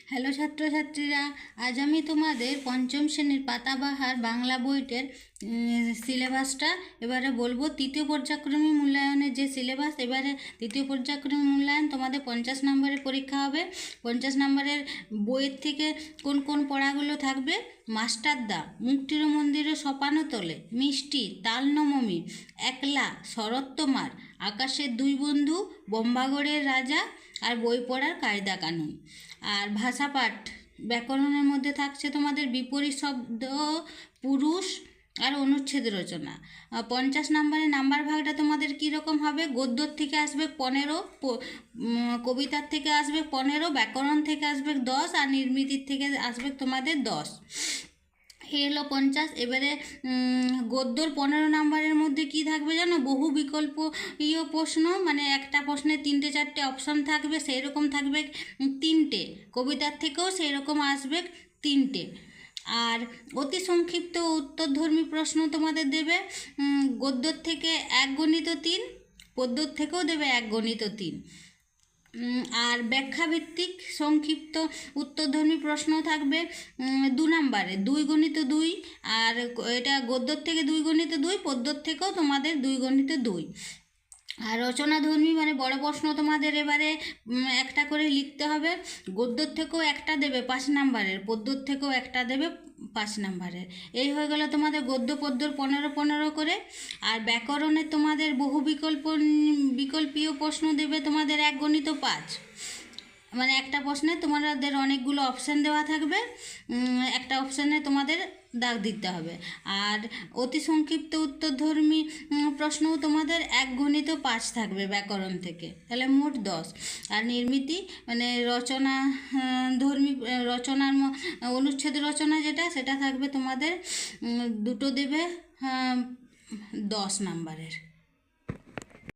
Hello ছাত্রছাত্রীরা, আজ আমি তোমাদের পঞ্চম শ্রেণীর পাতাবাহার বাংলা বইটের সিলেবাসটা এবারে বলবো। তৃতীয় পর্যায়ক্রমিক মূল্যায়নের যে সিলেবাস, এবারে তৃতীয় পর্যায়ক্রমিক মূল্যায়ন তোমাদের 50 নম্বরের পরীক্ষা হবে। 50 নম্বরের বইয়ের থেকে কোন কোন পড়াগুলো থাকবে: মাস্টারদা, মুক্তির মন্দিরে সপানো তোলে, মিষ্টি, তাল নবমী, একলা, শরৎ তোমার, আকাশের দুই বন্ধু, বোম্বাগড়ের রাজা, আর বই পড়ার কায়দা কানুন। আর ভাষাপাঠ ব্যাকরণের মধ্যে থাকছে তোমাদের বিপরীত শব্দ, পুরুষ আর অনুচ্ছেদ রচনা। 50 নম্বরের নাম্বার ভাগটা তোমাদের কীরকম হবে: গদ্যর থেকে আসবে 15, কবিতার থেকে আসবে 15, ব্যাকরণ থেকে আসবে 10, আর নির্মিতির থেকে আসবে তোমাদের 10। এই হলো 50। এবারে গদ্যর 15 নম্বরের মধ্যে কি থাকবে জানো? বহু বিকল্প প্রশ্ন, মানে একটা প্রশ্নে 3-4টে অপশন থাকবে, সেই রকম থাকবে 3টে। কবিতার থেকেও সেই রকম আসবে 3টে। আর অতি সংক্ষিপ্ত উত্তরধর্মী প্রশ্ন তোমাদের দেবে গদ্যর থেকে 1 গণিত 3, পদ্যর থেকেও দেবে 1 গণিত 3। আর ব্যাখ্যাভিত্তিক সংক্ষিপ্ত উত্তরধর্মী প্রশ্ন থাকবে 2 নম্বরে 2 গণিত 2, আর এটা গদ্যর থেকে 2 গণিত 2, পদ্যর থেকেও তোমাদের 2 গণিত 2। আর রচনাধর্মী মানে বড় প্রশ্ন তোমাদের এবারে একটা করে লিখতে হবে। গদ্যর থেকেও একটা দেবে 5 নম্বরের, পদ্যর থেকেও একটা দেবে 5 নম্বরের। এই হয়ে গেল তোমাদের গদ্য পদ্যর 15 করে। আর ব্যাকরণে তোমাদের বহু বিকল্পীয় প্রশ্ন দেবে তোমাদের 1 গণিত 5, মানে একটা প্রশ্নে তোমাদের অনেকগুলো অপশান দেওয়া থাকবে, একটা অপশানে তোমাদের দাগ দিতে হবে। আর অতি সংক্ষিপ্ত উত্তরধর্মী প্রশ্নও তোমাদের 1 গণিত 5 থাকবে ব্যাকরণ থেকে, তাহলে মোট 10। আর নির্মিতি মানে রচনার অনুচ্ছেদ রচনা যেটা, সেটা থাকবে তোমাদের 2টো দেবে 10 নম্বরের।